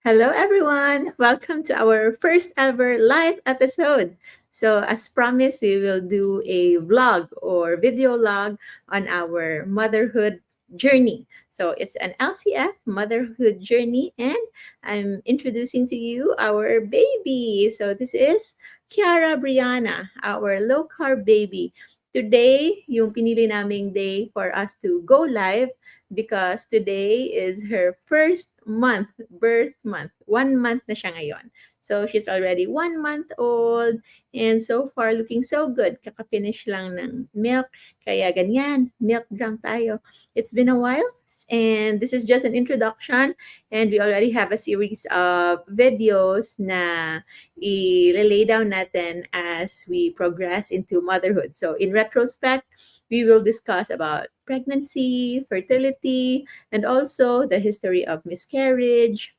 Hello, everyone. Welcome to our first ever live episode. So, as promised, we will do a vlog or video log on our motherhood journey. So, it's an LCF motherhood journey, and I'm introducing to you our baby. So, this is Kiara Brianna, our low carb baby. Today, yung pinili naming day for us to go live because today is her first month, birth month. 1 month na siya ngayon. So, she's already 1 month old and so far looking so good. Kaka-finish lang ng milk. Kaya ganyan, milk drunk tayo. It's been a while and this is just an introduction and we already have a series of videos na i-lay down natin as we progress into motherhood. So, in retrospect, we will discuss about pregnancy, fertility, and also the history of miscarriage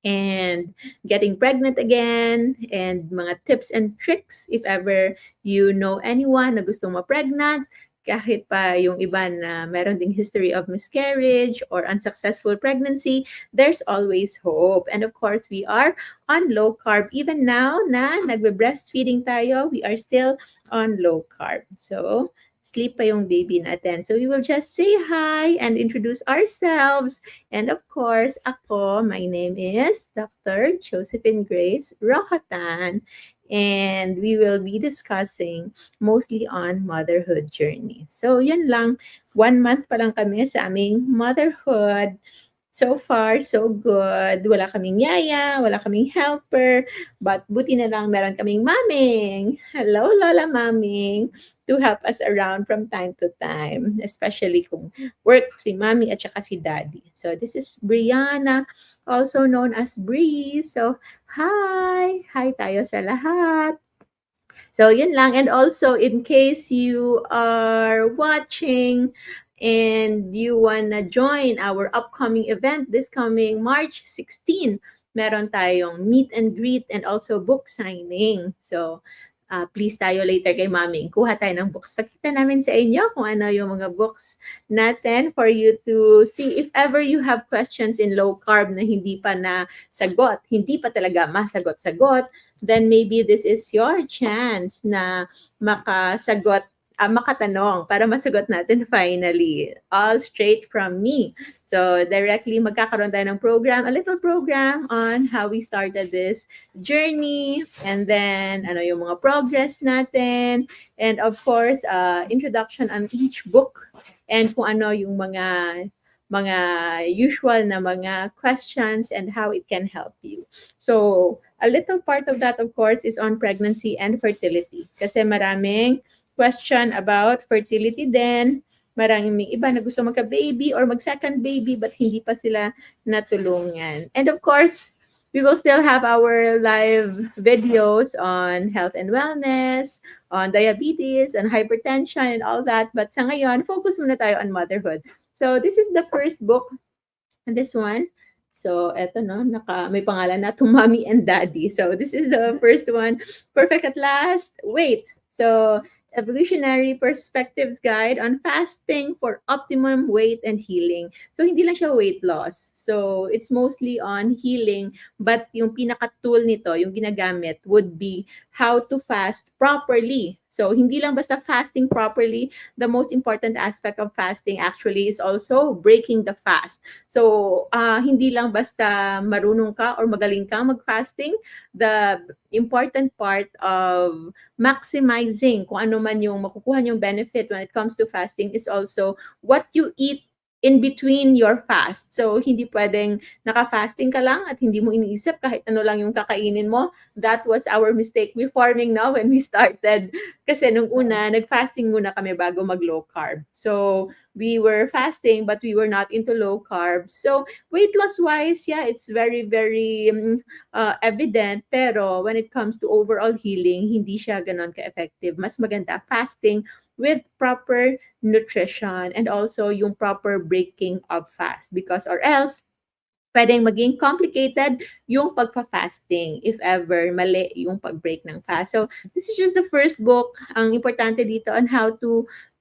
and getting pregnant again and mga tips and tricks if ever you know anyone na gustong ma-pregnant kahit pa yung iba na meron ding history of miscarriage or unsuccessful pregnancy, there's always hope. And of course, we are on low carb. Even now na nagbe-breastfeeding tayo, we are still on low carb. So, sleep pa yung baby natin. So, we will just say hi and introduce ourselves. And of course, ako, my name is Dr. Josephine Grace Rohatan. And we will be discussing mostly on motherhood journey. So, yun lang. 1 month pa lang kami sa aming motherhood. So far, so good. Wala kaming yaya, wala kaming helper, but buti na lang meron kaming maming. Hello, Lola Maming, to help us around from time to time, especially kung work si Mami at saka si Daddy. So this is Brianna, also known as Bree. So, hi! Hi tayo sa lahat. So, yun lang. And also, in case you are watching and you wanna join our upcoming event this coming March 16, meron tayong meet and greet and also book signing. So, please tayo later kay Mami. Kuha tayo ng books. Pakita namin sa inyo kung ano yung mga books natin for you to see if ever you have questions in low carb na hindi pa na sagot, hindi pa talaga masagot-sagot, then maybe this is your chance na makatanong para masagot natin finally. All straight from me. So, directly magkakaroon tayo ng program, a little program on how we started this journey and then ano yung mga progress natin and of course, introduction on each book and kung ano yung mga usual na mga questions and how it can help you. So, a little part of that, of course, is on pregnancy and fertility. Kasi maraming question about fertility din. Maraming may iba na gusto magka-baby or mag-second baby but hindi pa sila natulungan. And of course, we will still have our live videos on health and wellness, on diabetes, on hypertension and all that. But sa ngayon, focus muna tayo on motherhood. So this is the first book, and this one. So eto no, may pangalan na to Mommy and Daddy. So this is the first one, Perfect at Last. Wait. So Evolutionary Perspectives Guide on Fasting for Optimum Weight and Healing. So hindi lang siya weight loss. So it's mostly on healing, but yung pinaka-tool nito, yung ginagamit would be how to fast properly. So hindi lang basta fasting properly, the most important aspect of fasting actually is also breaking the fast. So hindi lang basta marunong ka or magaling ka mag-fasting, the important part of maximizing kung ano man yung makukuha yung benefit when it comes to fasting is also what you eat in between your fast. So, hindi pwedeng naka-fasting ka lang at hindi mo iniisip kahit ano lang yung kakainin mo. That was our mistake before now when we started. Kasi nung una, nag-fasting muna kami bago mag-low carb. So, we were fasting but we were not into low carb. So, weight loss-wise, yeah, it's very, very evident. Pero when it comes to overall healing, hindi siya ganon ka-effective. Mas maganda fasting with proper nutrition and also yung proper breaking of fast because or else pwedeng maging complicated yung pagpa-fasting if ever mali yung pag-break ng fast. So, this is just the first book. Ang importante dito on how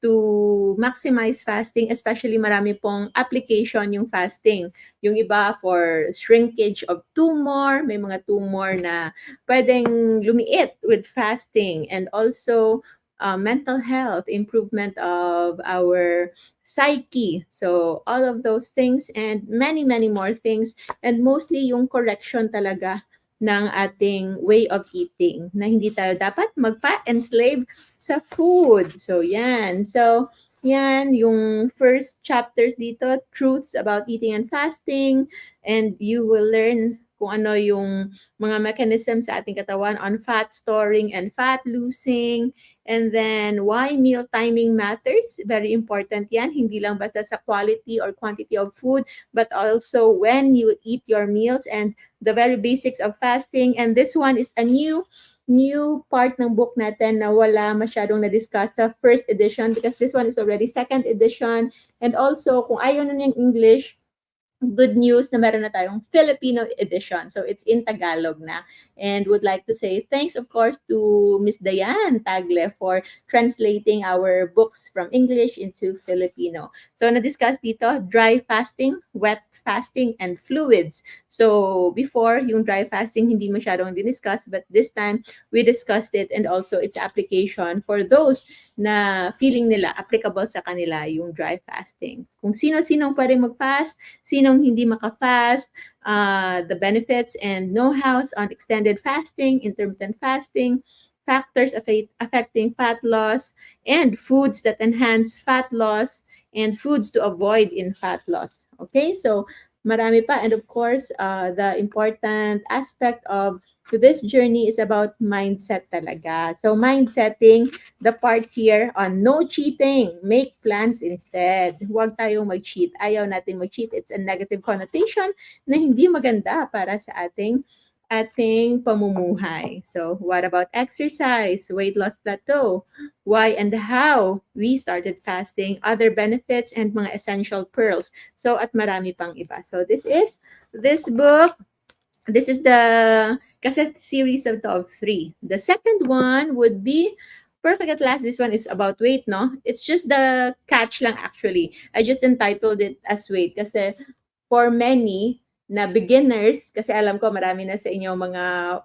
to maximize fasting, especially marami pong application yung fasting. Yung iba for shrinkage of tumor, may mga tumor na pwedeng lumiit with fasting, and also mental health, improvement of our psyche. So all of those things and many, many more things, and mostly yung correction talaga ng ating way of eating, na hindi tayo dapat magpa-enslave sa food. So yan. So yan yung first chapters dito, truths about eating and fasting, and you will learn kung ano yung mga mechanisms sa ating katawan on fat storing and fat losing. And then, why meal timing matters. Very important yan. Hindi lang basta sa quality or quantity of food, but also when you eat your meals and the very basics of fasting. And this one is a new part ng book natin na wala masyadong na-discuss sa first edition, because this one is already second edition. And also, kung ayaw na ng English, good news na meron na tayong Filipino edition. So it's in Tagalog na. And would like to say thanks, of course, to Miss Diane Tagle for translating our books from English into Filipino. So na-discuss dito, dry fasting, wet fasting, and fluids. So before, yung dry fasting, hindi masyadong diniscuss, but this time, we discussed it and also its application for those na feeling nila applicable sa kanila yung dry fasting. Kung sino-sino pwedeng mag-fast, sinong hindi maka-fast, the benefits and know-hows on extended fasting, intermittent fasting, factors affecting fat loss, and foods that enhance fat loss, and foods to avoid in fat loss. Okay, so marami pa. And of course, the important aspect of this journey is about mindset talaga. So mind setting, the part here on no cheating, make plans instead. Huwag tayong mag-cheat. Ayaw natin mag-cheat. It's a negative connotation na hindi maganda para sa ating pamumuhay. So, what about exercise, weight loss plateau, why and how we started fasting, other benefits, and mga essential pearls. So, at marami pang iba. So, this book. This is the cassette series of three. The second one would be Perfect at Last. This one is about weight, no? It's just the catch lang actually. I just entitled it as weight kasi for many na beginners, kasi alam ko marami na sa inyo mga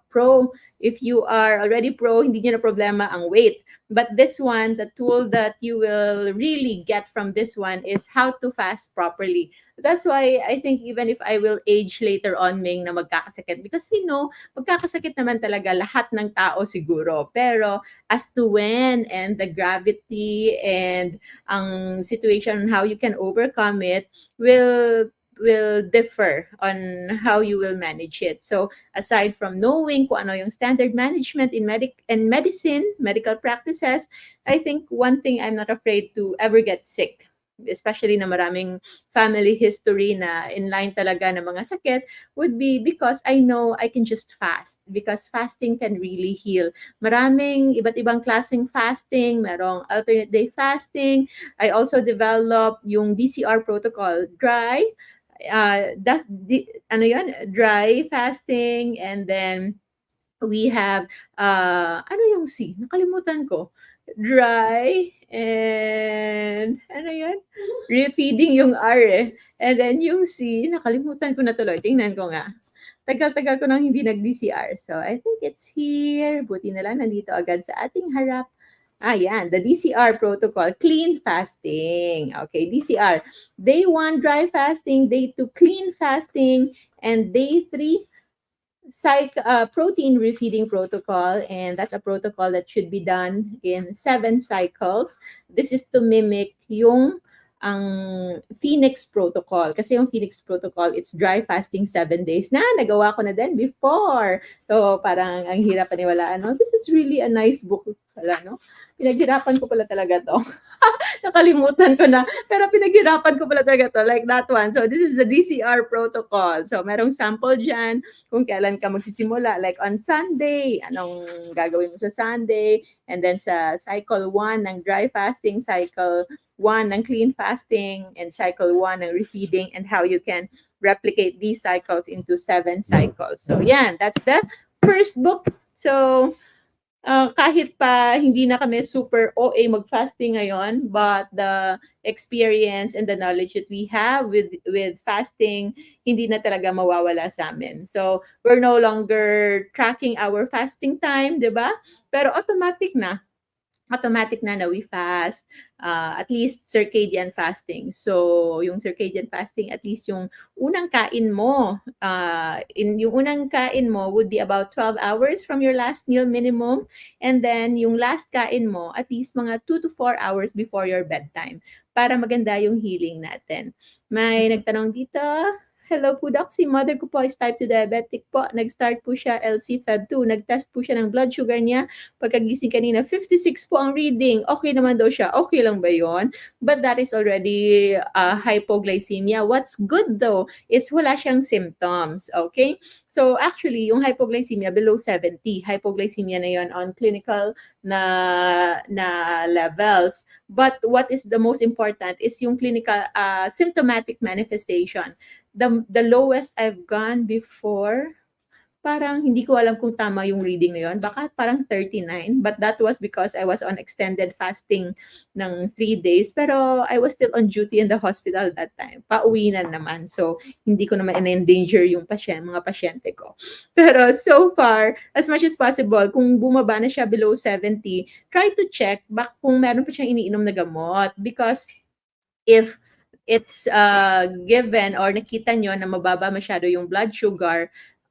pro. If you are already pro, hindi nyo na problema ang weight. But this one, the tool that you will really get from this one is how to fast properly. That's why I think even if I will age later on, Ming, na magkakasakit, because we know, magkakasakit naman talaga lahat ng tao siguro. Pero as to when and the gravity and ang situation, how you can overcome it, will differ on how you will manage it. So aside from knowing kung ano yung standard management in medicine, medical practices, I think one thing I'm not afraid to ever get sick, especially na maraming family history na in line talaga ng mga sakit, would be because I know I can just fast, because fasting can really heal. Maraming iba't ibang klaseng fasting, merong alternate day fasting. I also developed yung DCR protocol, dry, ano yun, dry fasting, and then we have, ano yung C? Nakalimutan ko. Dry, and ano yun? Refeeding yung R eh. And then yung C, nakalimutan ko na tuloy. Tingnan ko nga. Tagal-tagal ko nang hindi nag-DCR. So, I think it's here. Buti na lang nandito agad sa ating harap. Yan, the DCR protocol, clean fasting. Okay, DCR. Day 1, dry fasting. Day 2, clean fasting. And day 3, protein refeeding protocol, and that's a protocol that should be done in 7 cycles. This is to mimic yung ang Phoenix protocol. Kasi yung Phoenix protocol, it's dry fasting 7 days na. Nagawa ko na din before. So, parang ang hirap paniwalaan. No? This is really a nice book. Wala, no? Pinaghirapan ko pala talaga to. Nakalimutan ko na. Pero pinaghirapan ko pala talaga to. Like that one. So, this is the DCR protocol. So, merong sample dyan kung kailan ka magsisimula. Like on Sunday, anong gagawin mo sa Sunday. And then sa cycle 1 ng dry fasting, cycle 1 ng clean fasting, and cycle 1 ng refeeding, and how you can replicate these cycles into 7 cycles. So, yan. That's the first book. So, kahit pa hindi na kami super OA mag-fasting ngayon, but the experience and the knowledge that we have with fasting, hindi na talaga mawawala sa amin. So, we're no longer tracking our fasting time, 'di ba? Pero automatic na we fast, at least circadian fasting. So, yung circadian fasting, at least yung unang kain mo, yung unang kain mo would be about 12 hours from your last meal minimum. And then, yung last kain mo, at least mga 2 to 4 hours before your bedtime para maganda yung healing natin. May nagtanong dito, hello po, Doc. Si mother ko po is type 2 diabetic po. Nag-start po siya LC Feb 2. Nag-test po siya ng blood sugar niya. Pagkagising kanina, 56 po ang reading. Okay naman daw siya. Okay lang ba yon? But that is already hypoglycemia. What's good though is wala siyang symptoms. Okay? So actually, yung hypoglycemia below 70, hypoglycemia na yon on clinical na levels. But what is the most important is yung clinical symptomatic manifestation. The lowest I've gone before, parang hindi ko alam kung tama yung reading na yun. Baka parang 39. But that was because I was on extended fasting ng 3 days. Pero I was still on duty in the hospital that time. Pauwi na naman. So, hindi ko naman in-endanger yung mga pasyente ko. Pero so far, as much as possible, kung bumaba na siya below 70, try to check kung meron pa siyang iniinom na gamot. Because if it's given or nakita nyo na mababa masyado yung blood sugar,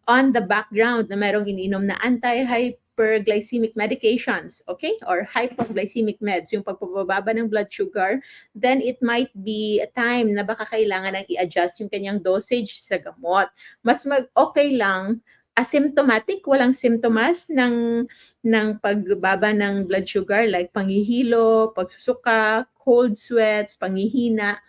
on the background na merong iniinom na anti-hyperglycemic medications, okay? Or hypoglycemic meds, yung pagpapababa ng blood sugar, then it might be a time na baka kailangan nang i-adjust yung kanyang dosage sa gamot. Mas okay lang asymptomatic, walang symptoms ng pagbaba ng blood sugar like panghihilo, pagsusuka, cold sweats, panghihina,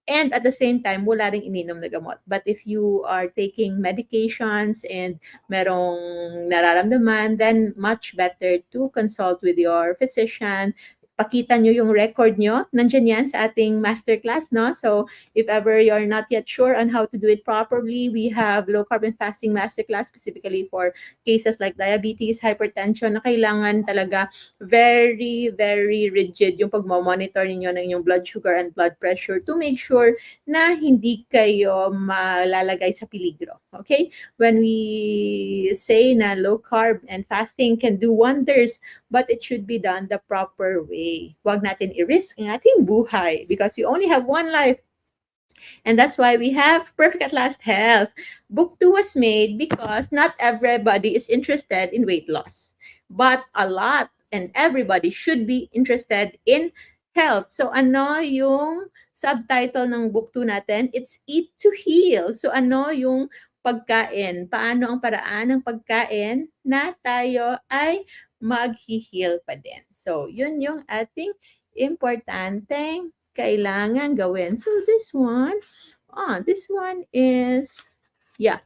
and at the same time, wala ring ininom na gamot. But if you are taking medications and merong nararamdaman, then much better to consult with your physician. Pakita nyo yung record nyo. Nandyan yan sa ating masterclass, no? So, if ever you're not yet sure on how to do it properly, we have low carbon fasting masterclass specifically for cases like diabetes, hypertension, na kailangan talaga very, very rigid yung pagmamonitor ninyo ng inyong blood sugar and blood pressure to make sure na hindi kayo malalagay sa peligro. Okay? When we say na low carb and fasting can do wonders, but it should be done the proper way. Huwag natin i-risk ang ating buhay because we only have one life. And that's why we have Perfect at Last Health. Book 2 was made because not everybody is interested in weight loss, but a lot and everybody should be interested in health. So ano yung subtitle ng book 2 natin? It's Eat to Heal. So ano yung pagkain? Paano ang paraan ng pagkain na tayo ay mag-heal pa din? So yun yung ating importanteng kailangan gawin. So this one is, yeah.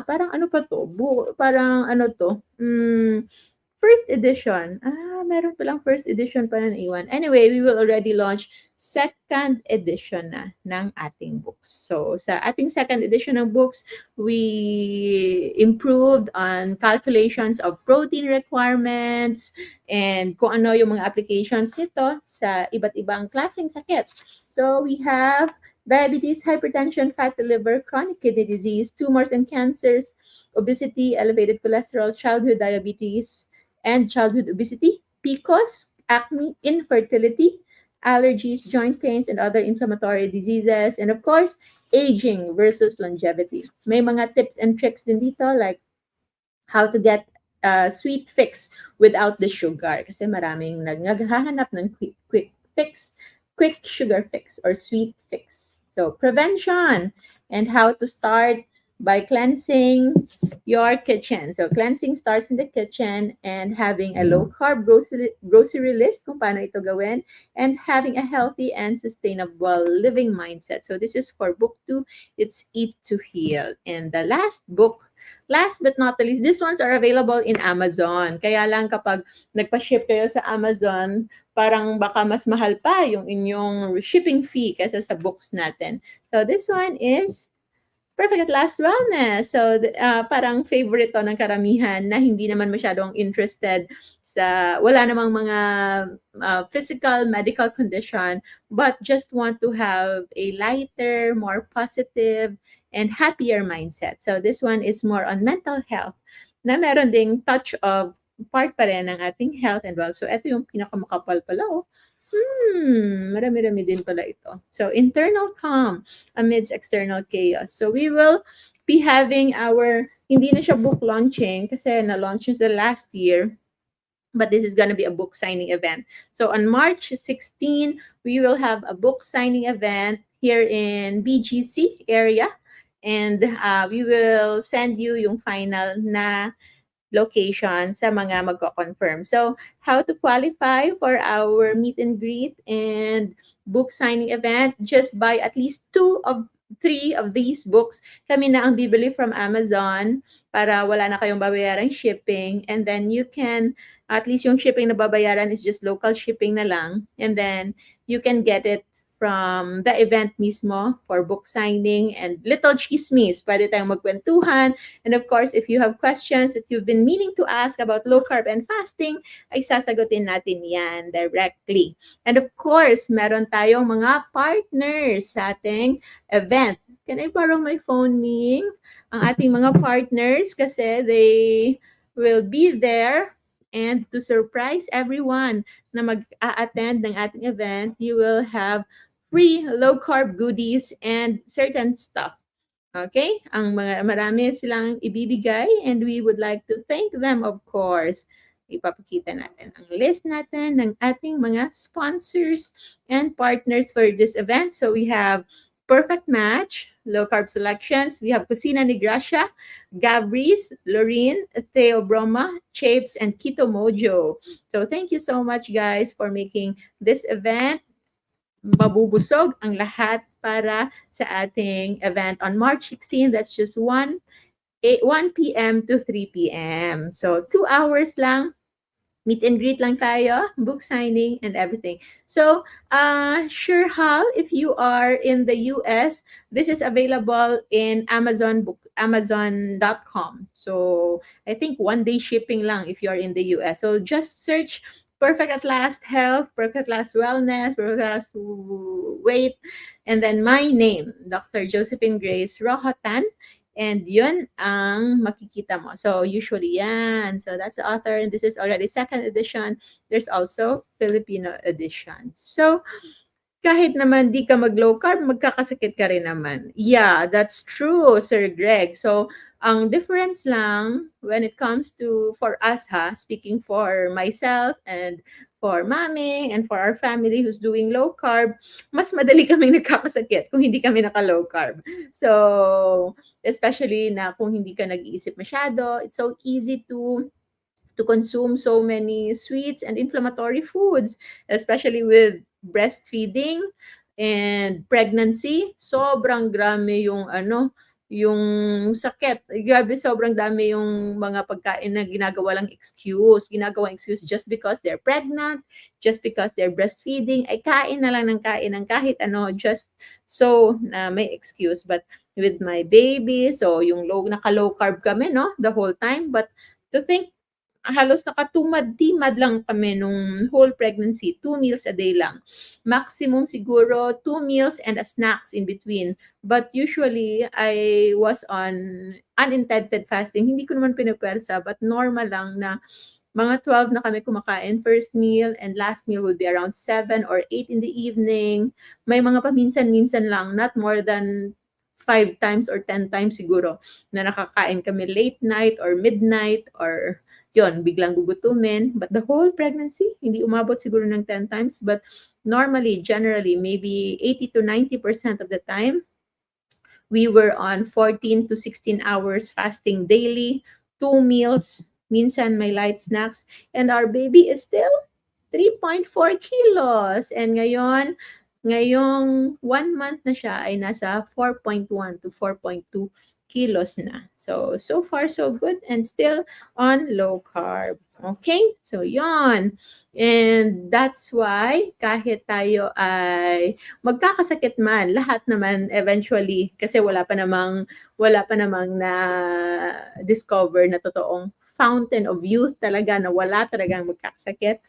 Parang ano pa to? Parang ano to? First edition. Meron palang first edition pa na naiwan. Anyway, we will already launch second edition na ng ating books. So, sa ating second edition ng books, we improved on calculations of protein requirements and kung ano yung mga applications nito sa iba't ibang klaseng sakit. So, we have diabetes, hypertension, fatty liver, chronic kidney disease, tumors and cancers, obesity, elevated cholesterol, childhood diabetes, and childhood obesity, PCOS, acne, infertility, allergies, joint pains, and other inflammatory diseases, and of course, aging versus longevity. May mga tips and tricks din dito like how to get a sweet fix without the sugar kasi maraming naghahanap ng quick fix, quick sugar fix or sweet fix. So prevention and how to start by cleansing your kitchen. So cleansing starts in the kitchen and having a low carb grocery list kung paano ito gawin and having a healthy and sustainable living mindset. So this is for book 2. It's Eat to Heal. And the last book, last but not the least, these ones are available in Amazon. Kaya lang kapag nagpa-ship kayo sa Amazon, parang baka mas mahal pa yung inyong shipping fee kaysa sa books natin. So this one is Perfect at Last Wellness. So, parang favorite to ng karamihan na hindi naman masyadong interested sa, wala namang mga physical, medical condition, but just want to have a lighter, more positive, and happier mindset. So, this one is more on mental health na meron ding touch of part pa rin ng ating health and well. So, ito yung pinakamakapal pala, oh. Marami-rami din pala ito. So, internal calm amidst external chaos. So, we will be having our, hindi na siya book launching kasi na-launch siya last year, but this is going to be a book signing event. So, on March 16, we will have a book signing event here in BGC area. And we will send you yung final na location sa mga magko-confirm. So, how to qualify for our meet and greet and book signing event? Just buy at least 3 of these books. Kami na ang bibili from Amazon para wala na kayong babayarang shipping. And then you can, at least yung shipping na babayaran is just local shipping na lang. And then you can get it from the event mismo for book signing and little chismis. Pwede tayong magkwentuhan. And of course, if you have questions that you've been meaning to ask about low carb and fasting, ay sasagutin natin yan directly. And of course, meron tayong mga partners sa ating event. Can I borrow my phone, Ming? Ang ating mga partners kasi they will be there, and to surprise everyone na mag-a-attend ng ating event, you will have free low carb goodies and certain stuff. Okay? Marami silang ibibigay, and we would like to thank them, of course. Ipapakita natin ang list natin ng ating mga sponsors and partners for this event. So we have Perfect Match, Low Carb Selections. We have Cocina ni Gracia, Gabri's, Lorene, Theo Broma, Chapes, and Keto Mojo. So thank you so much, guys, for making this event mabubusog ang lahat para sa ating event on March 16. That's just 1 p.m. to 3 p.m. So 2 hours lang, meet and greet lang tayo, book signing and everything. So, sure Hal, if you are in the US, this is available in Amazon.com. So, I think 1 day shipping lang if you are in the US. So, just search Perfect at Last Health, Perfect at Last Wellness, Perfect at Last Weight, and then my name, Dr. Josephine Grace Rohotan. And yun ang makikita mo. So, usually yan. So, that's the author. And this is already second edition. There's also Filipino edition. So, kahit naman di ka mag-low carb, magkakasakit ka rin naman. Yeah, that's true, Sir Greg. So, ang difference lang when it comes to, for us speaking for myself and for Mami and for our family who's doing low carb, mas madali kaming nagkakasakit kung hindi kami naka-low carb. So, especially na kung hindi ka nag-iisip masyado, it's so easy to consume so many sweets and inflammatory foods, especially with breastfeeding and pregnancy. Sobrang grame yung yung sakit. Grabe, sobrang dami yung mga pagkain na ginagawa lang excuse. Ginagawang excuse just because they're pregnant, just because they're breastfeeding, ay kain na lang ng kain ng kahit ano, just so na may excuse. But with my baby, so yung naka-low carb kami, no, the whole time. But to think, halos nakatumad-timad lang kami nung whole pregnancy, 2 meals a day lang. Maximum siguro 2 meals and a snacks in between. But usually, I was on unintended fasting. Hindi ko naman pinapwersa, but normal lang na mga 12 na kami kumakain. First meal and last meal would be around 7 or 8 in the evening. May mga paminsan-minsan lang, not more than 5 times or 10 times siguro na nakakain kami late night or midnight or yon biglang gugutumin. But the whole pregnancy, hindi umabot siguro ng 10 times. But normally, generally, maybe 80 to 90% of the time, we were on 14 to 16 hours fasting daily, 2 meals, minsan may light snacks, and our baby is still 3.4 kilos. And ngayong 1 month na siya ay nasa 4.1 to 4.2 kilos na. So, so far so good and still on low carb. Okay? So, yon. And that's why kahit tayo ay magkakasakit man, lahat naman eventually kasi wala pa namang na discover na totoong fountain of youth talaga na wala talagang magkakasakit.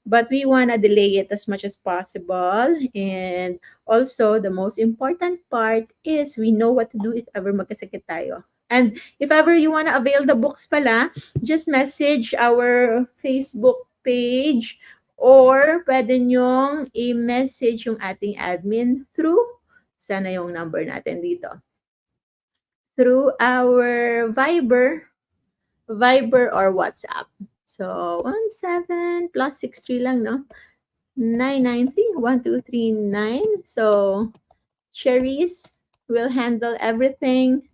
But we want to delay it as much as possible. And also, the most important part is we know what to do if ever magkasakit tayo. And if ever you want to avail the books pala, just message our Facebook page or pwede nyong i-message yung ating admin through, sana yung number natin dito, through our Viber or WhatsApp. So, 17 plus 63 lang, no? 993-1239. So, Cherise will handle everything,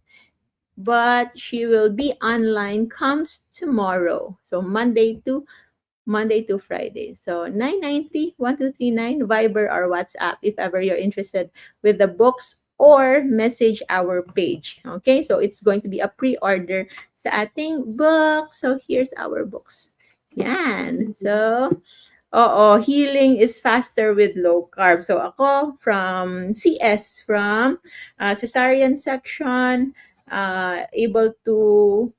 but she will be online comes tomorrow. So, Monday to Friday. So 993-1239 Viber or WhatsApp if ever you're interested with the books or message our page. Okay? So it's going to be a pre-order sa ating book. So here's our books. Yan. So, healing is faster with low carb. So ako from CS, from cesarean section, able to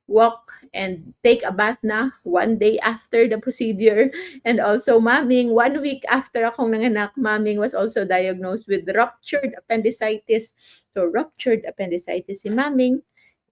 walk and take a bath na 1 day after the procedure. And also, maming, 1 week after akong nanganak, maming was also diagnosed with ruptured appendicitis. So, ruptured appendicitis si maming.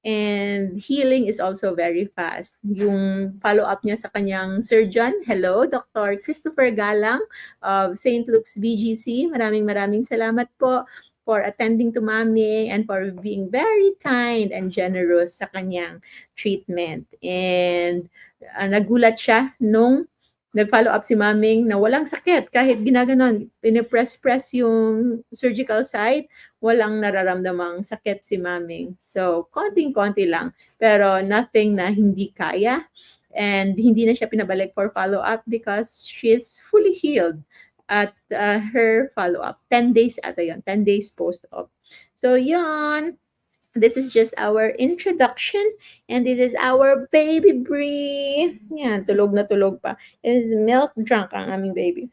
And healing is also very fast. Yung follow-up niya sa kanyang surgeon, hello, Dr. Christopher Galang of St. Luke's BGC. Maraming salamat po for attending to Mami and for being very kind and generous sa kanyang treatment. And nagulat siya nung nag-follow up si Maming na walang sakit kahit ginaganon. Pinipress-press yung surgical site, walang nararamdamang sakit si Maming. So, konting-konti lang. Pero nothing na hindi kaya. And hindi na siya pinabalik for follow-up because she's fully healed at her follow-up. 10 days ata yun. 10 days post-op. So, yun. This is just our introduction. And this is our baby Bree. Yan, tulog na tulog pa. It is milk drunk ang aming baby.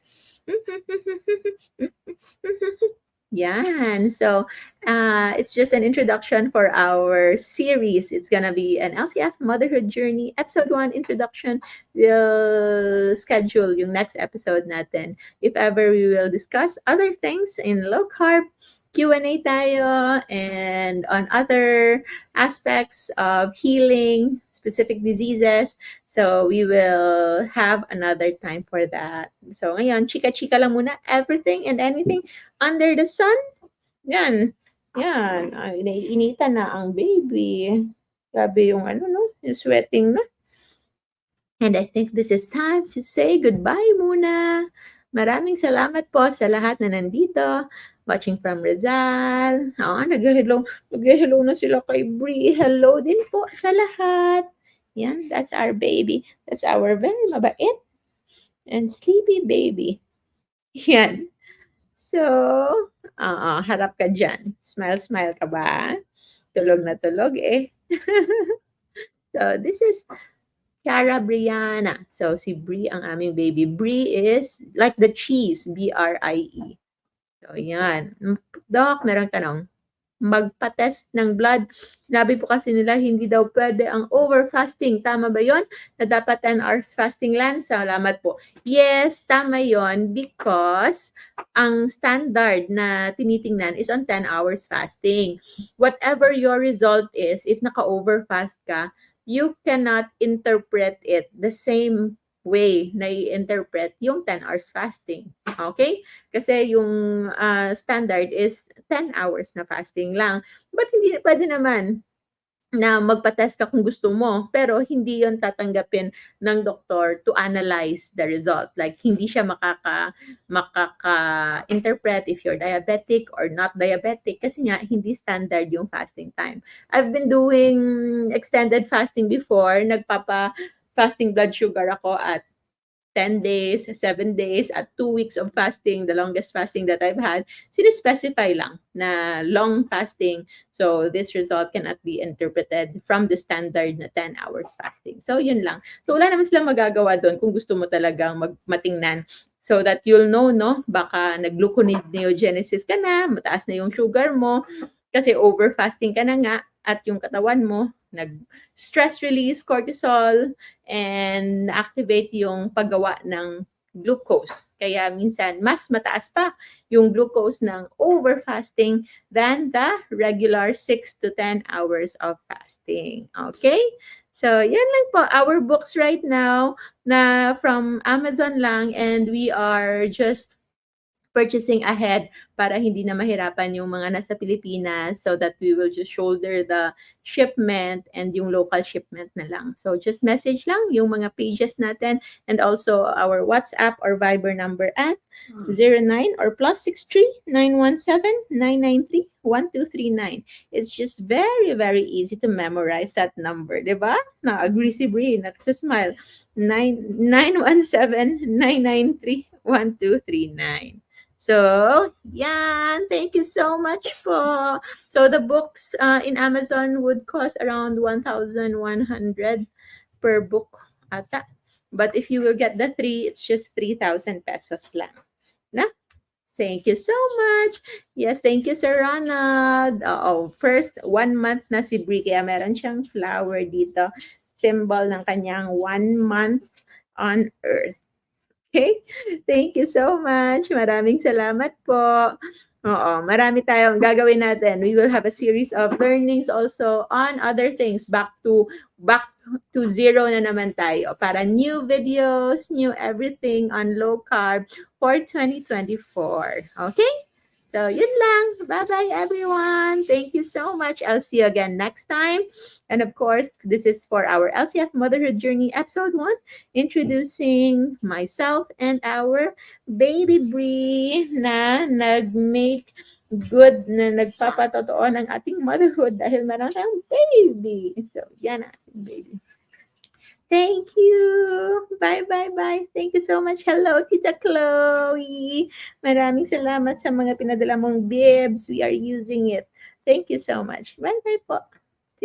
Yan. So, it's just an introduction for our series. It's gonna be an LCF Motherhood Journey, Episode 1, Introduction. We'll schedule yung next episode natin. If ever we will discuss other things in low carb, Q&A tayo, and on other aspects of healing, specific diseases. So, we will have another time for that. So, ngayon, chika-chika lang muna, everything and anything under the sun. Yan. Yan. Ay, naiinitan na ang baby. Grabe yung no? Yung sweating na. And I think this is time to say goodbye muna. Maraming salamat po sa lahat na nandito. Watching from Rizal. Nag-hello na sila kay Bree. Hello din po sa lahat. Yan, that's our baby. That's our very mabait and sleepy baby. Yan. So, harap ka dyan. Smile ka ba? Tulog na tulog eh. So, this is Cara Brianna. So, si Brie ang aming baby. Brie is like the cheese, B-R-I-E. So, yan. Doc, merong tanong. Magpa-test ng blood. Sinabi po kasi nila, hindi daw pwede ang over-fasting. Tama ba yon? Na dapat 10 hours fasting lang? Salamat po. Yes, tama yon because ang standard na tinitingnan is on 10 hours fasting. Whatever your result is, if naka-over-fast ka, you cannot interpret it the same way na i-interpret yung 10 hours fasting. Okay? Kasi yung standard is 10 hours na fasting lang. But hindi pwede naman na magpa-test ka kung gusto mo, pero hindi yon tatanggapin ng doktor to analyze the result. Like, hindi siya makaka-interpret if you're diabetic or not diabetic kasi nga, hindi standard yung fasting time. I've been doing extended fasting before. Nagpapa-fasting blood sugar ako at 10 days, 7 days, at 2 weeks of fasting, the longest fasting that I've had, sinispecify lang na long fasting. So, this result cannot be interpreted from the standard na 10 hours fasting. So, yun lang. So, wala naman silang magagawa doon kung gusto mo talagang matingnan. So that you'll know, no? Baka nag-gluconeogenesis ka na, mataas na yung sugar mo, kasi over-fasting ka na nga, at yung katawan mo, nag-stress release, cortisol, and activate yung paggawa ng glucose. Kaya minsan, mas mataas pa yung glucose ng over-fasting than the regular 6 to 10 hours of fasting. Okay? So, yan lang po. Our books right now na from Amazon lang, and we are just purchasing ahead para hindi na mahirapan yung mga nasa Pilipinas, so that we will just shoulder the shipment and yung local shipment na lang. So just message lang yung mga pages natin, and also our WhatsApp or Viber number at 09 or +63 917 993 1239. It's just very, very easy to memorize that number, di ba? Na-agree si Brie, nagsasmile. 917 993 1239. So, yan. Thank you so much po. So, the books in Amazon would cost around 1,100 per book ata. But if you will get the 3, it's just 3,000 pesos lang. Na? Thank you so much. Yes, thank you, Sir Ronald. First, 1 month na si Brie, kaya meron siyang flower dito. Symbol ng kanyang 1 month on Earth. Okay? Thank you so much. Maraming salamat po. Oo, marami tayong gagawin natin. We will have a series of learnings also on other things. Back to zero na naman tayo para new videos, new everything on low carb for 2024. Okay? So, yun lang. Bye-bye, everyone. Thank you so much. I'll see you again next time. And of course, this is for our LCF Motherhood Journey Episode 1, introducing myself and our baby Bree na nag-make good, na nagpapatotoo ng ating motherhood dahil meron tayong baby. So, yan na, baby. Thank you. Bye, bye, bye. Thank you so much. Hello, Tita Chloe. Maraming salamat sa mga pinadala mong bibs. We are using it. Thank you so much. Bye, bye po.